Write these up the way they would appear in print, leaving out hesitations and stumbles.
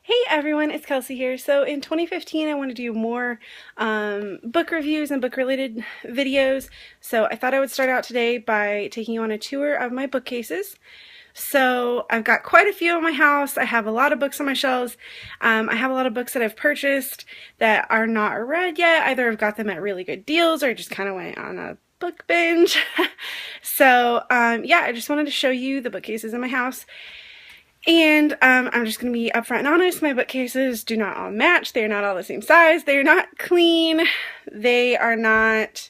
Hey everyone, it's Kelsey here. So in 2015 I want to do more book reviews and book related videos. So I thought I would start out today by taking you on a tour of my bookcases. So I've got quite a few in my house. I have a lot of books on my shelves. I have a lot of books that I've purchased that are not read yet. Either I've got them at really good deals or just kind of went on a book binge. So yeah, I just wanted to show you the bookcases in my house. And I'm just going to be upfront and honest, my bookcases do not all match. They are not all the same size. They are not clean. They are not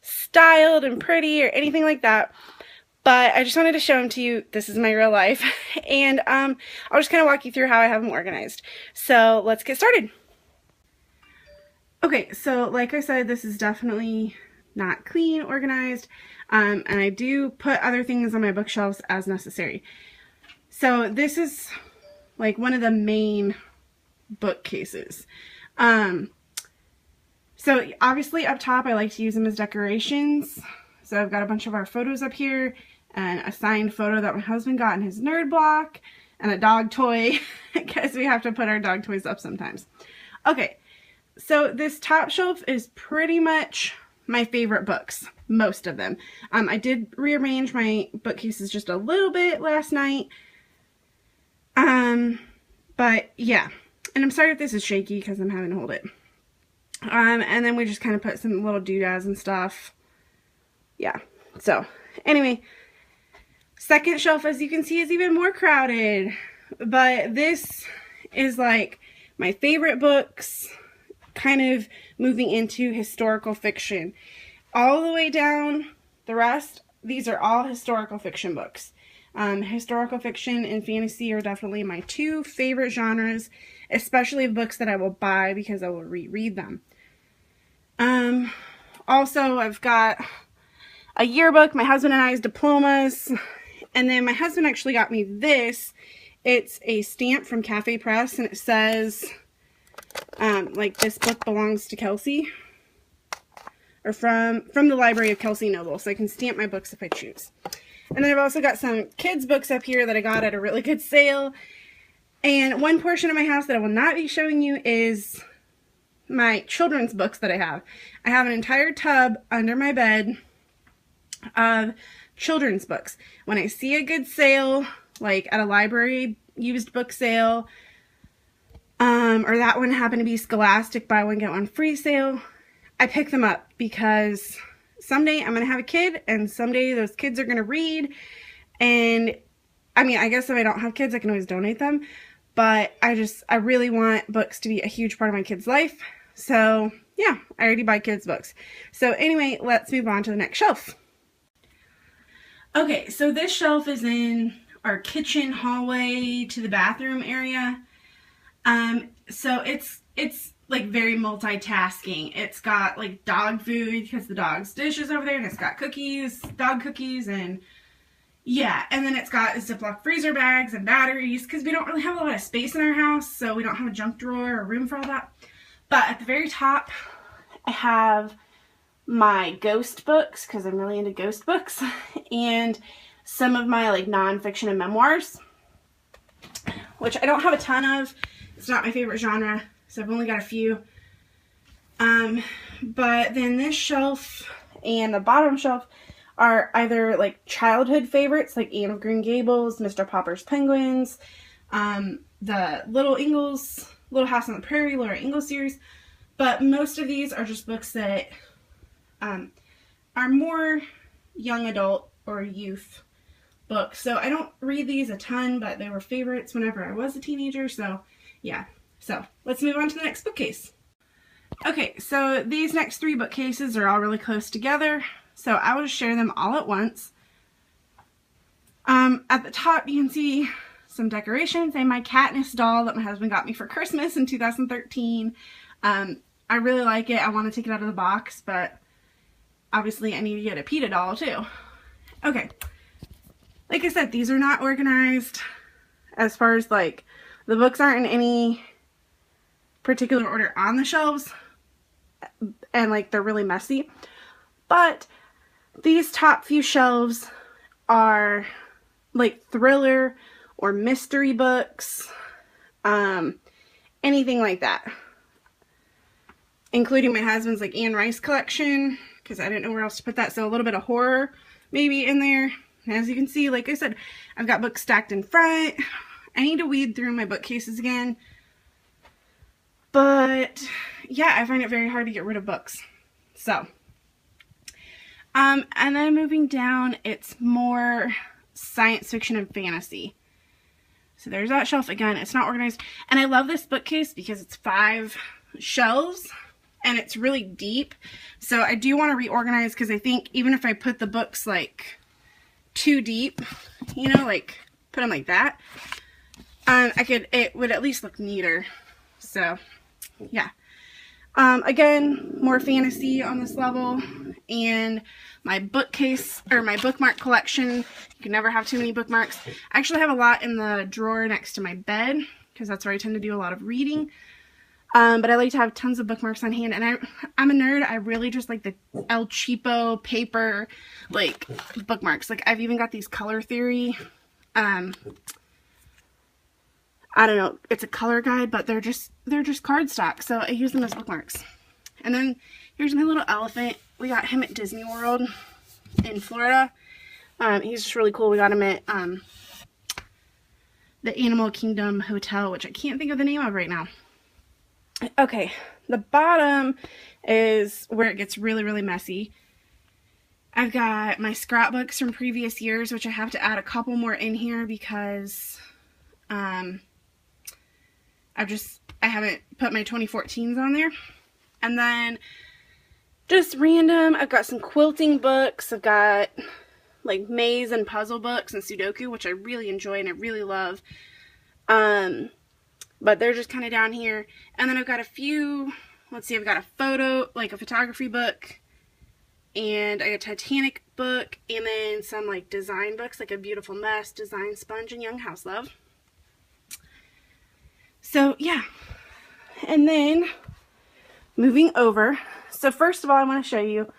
styled and pretty or anything like that. But I just wanted to show them to you. This is my real life. And I'll just kind of walk you through how I have them organized. So let's get started. Okay, so like I said, this is definitely not clean, organized. And I do put other things on my bookshelves as necessary. So this is like one of the main bookcases. So obviously up top I like to use them as decorations. So I've got a bunch of our photos up here and a signed photo that my husband got in his nerd block and a dog toy because we have to put our dog toys up sometimes. Okay, so this top shelf is pretty much my favorite books, most of them. I did rearrange my bookcases just a little bit last night. But yeah, and I'm sorry if this is shaky because I'm having to hold it. And then we just kind of put some little doodads and stuff. Yeah, so anyway, second shelf, as you can see, is even more crowded, but this is like my favorite books, kind of moving into historical fiction. All the way down the rest, these are all historical fiction books. Historical fiction and fantasy are definitely my two favorite genres, especially books that I will buy because I will reread them. Also, I've got a yearbook, my husband and I's diplomas, and then my husband actually got me this. It's a stamp from Cafe Press, and it says, like, this book belongs to Kelsey, or from the library of Kelsey Noble, so I can stamp my books if I choose. And then I've also got some kids' books up here that I got at a really good sale. And one portion of my house that I will not be showing you is my children's books that I have. I have an entire tub under my bed of children's books. When I see a good sale, like at a library used book sale, or that one happened to be Scholastic buy one get one free sale, I pick them up because someday I'm going to have a kid, and someday those kids are going to read, and I mean, I guess if I don't have kids, I can always donate them, but I really want books to be a huge part of my kid's life, so yeah, I already buy kids' books. So anyway, let's move on to the next shelf. Okay, so this shelf is in our kitchen hallway to the bathroom area. So it's like very multitasking. It's got like dog food because the dog's dish is over there, and it's got cookies, dog cookies, and yeah, and then it's got Ziploc freezer bags and batteries because we don't really have a lot of space in our house, so we don't have a junk drawer or room for all that. But at the very top, I have my ghost books because I'm really into ghost books, and some of my like nonfiction and memoirs, which I don't have a ton of. It's not my favorite genre, so I've only got a few. But then this shelf and the bottom shelf are either like childhood favorites, like Anne of Green Gables, Mr. Popper's Penguins, the Little House on the Prairie, Laura Ingalls series. But most of these are just books that are more young adult or youth books. So I don't read these a ton, but they were favorites whenever I was a teenager, so yeah. So let's move on to the next bookcase. Okay, so these next three bookcases are all really close together, so I will just share them all at once. At the top you can see some decorations and my Katniss doll that my husband got me for Christmas in 2013. I really like it. I want to take it out of the box, but obviously I need to get a PETA doll too. Okay, like I said, these are not organized as far as like the books aren't in any particular order on the shelves, and like they're really messy, but these top few shelves are like thriller or mystery books, anything like that. Including my husband's like Anne Rice collection, because I didn't know where else to put that. So a little bit of horror maybe in there. And as you can see, like I said, I've got books stacked in front. I need to weed through my bookcases again. But yeah, I find it very hard to get rid of books. So, and then moving down, it's more science fiction and fantasy. So there's that shelf again. It's not organized. And I love this bookcase because it's 5 shelves and it's really deep. So I do want to reorganize because I think even if I put the books like too deep, you know, like put them like that, it would at least look neater. So yeah. Again, more fantasy on this level, and my bookcase, or my bookmark collection. You can never have too many bookmarks. I actually have a lot in the drawer next to my bed, because that's where I tend to do a lot of reading. But I like to have tons of bookmarks on hand, and I'm a nerd. I really just like the El Cheapo paper, like, bookmarks. Like, I've even got these Color Theory, I don't know, it's a color guide, but they're just cardstock, so I use them as bookmarks. And then here's my little elephant. We got him at Disney World in Florida. He's just really cool. We got him at the Animal Kingdom Hotel, which I can't think of the name of right now. Okay, the bottom is where it gets really, really messy. I've got my scrapbooks from previous years, which I have to add a couple more in here because I haven't put my 2014s on there. And then just random, I've got some quilting books. I've got like maze and puzzle books and Sudoku, which I really enjoy and I really love. But they're just kind of down here. And then I've got a few, let's see, I've got a photography book, and I got a Titanic book, and then some like design books, like A Beautiful Mess, Design Sponge, and Young House Love. So yeah, and then moving over. So first of all, I want to show you,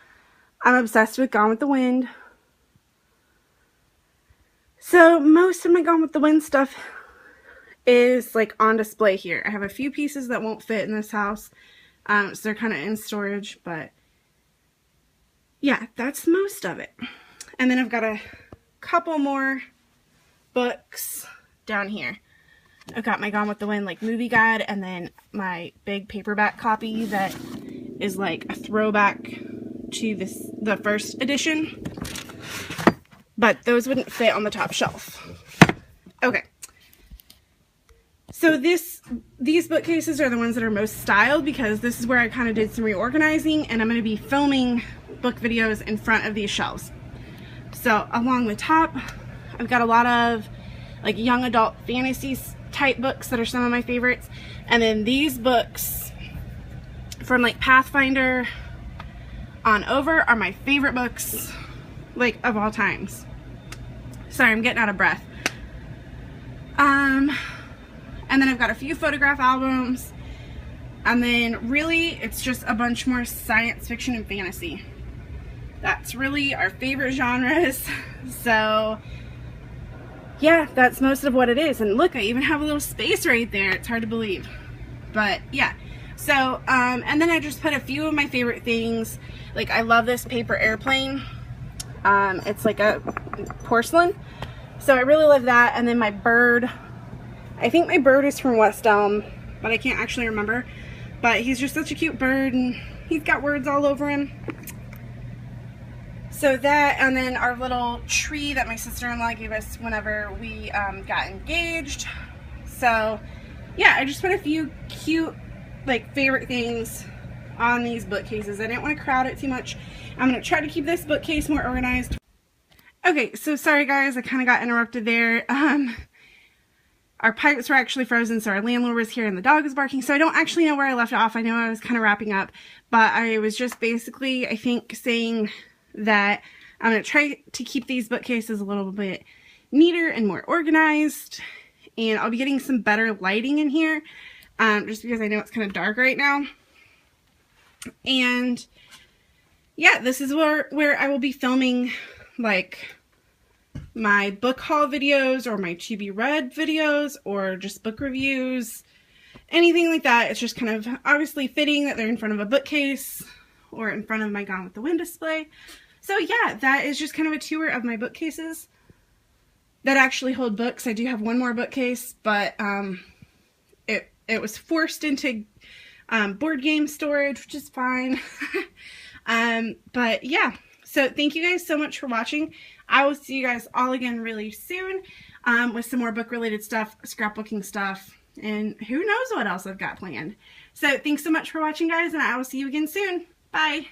I'm obsessed with Gone with the Wind. So most of my Gone with the Wind stuff is like on display here. I have a few pieces that won't fit in this house, so they're kind of in storage, but yeah, that's most of it. And then I've got a couple more books down here. I've got my Gone with the Wind like movie guide, and then my big paperback copy that is like a throwback to the first edition, but those wouldn't fit on the top shelf. Okay, so these bookcases are the ones that are most styled because this is where I kind of did some reorganizing, and I'm going to be filming book videos in front of these shelves. So along the top, I've got a lot of like young adult fantasy type books that are some of my favorites, and then these books from like Pathfinder on over are my favorite books like of all times. Sorry, I'm getting out of breath. And then I've got a few photograph albums, and then really it's just a bunch more science fiction and fantasy. That's really our favorite genres. So yeah, that's most of what it is. And look, I even have a little space right there. It's hard to believe, but yeah. So and then I just put a few of my favorite things. Like, I love this paper airplane. It's like a porcelain, so I really love that. And then my bird, I think my bird is from West Elm, but I can't actually remember. But he's just such a cute bird, and he's got words all over him. So that, and then our little tree that my sister-in-law gave us whenever we got engaged. So yeah, I just put a few cute like favorite things on these bookcases. I didn't want to crowd it too much. I'm going to try to keep this bookcase more organized. Okay, so sorry guys, I kind of got interrupted there. Our pipes were actually frozen, so our landlord was here and the dog was barking, so I don't actually know where I left off. I know I was kind of wrapping up, but I was just basically, I think, saying that I'm going to try to keep these bookcases a little bit neater and more organized, and I'll be getting some better lighting in here, just because I know it's kind of dark right now. And yeah, this is where I will be filming like my book haul videos, or my to be read videos, or just book reviews, anything like that. It's just kind of obviously fitting that they're in front of a bookcase or in front of my Gone with the Wind display. So yeah, that is just kind of a tour of my bookcases that actually hold books. I do have one more bookcase, but it was forced into board game storage, which is fine. But yeah, so thank you guys so much for watching. I will see you guys all again really soon with some more book related stuff, scrapbooking stuff, and who knows what else I've got planned. So thanks so much for watching, guys, and I will see you again soon. Bye.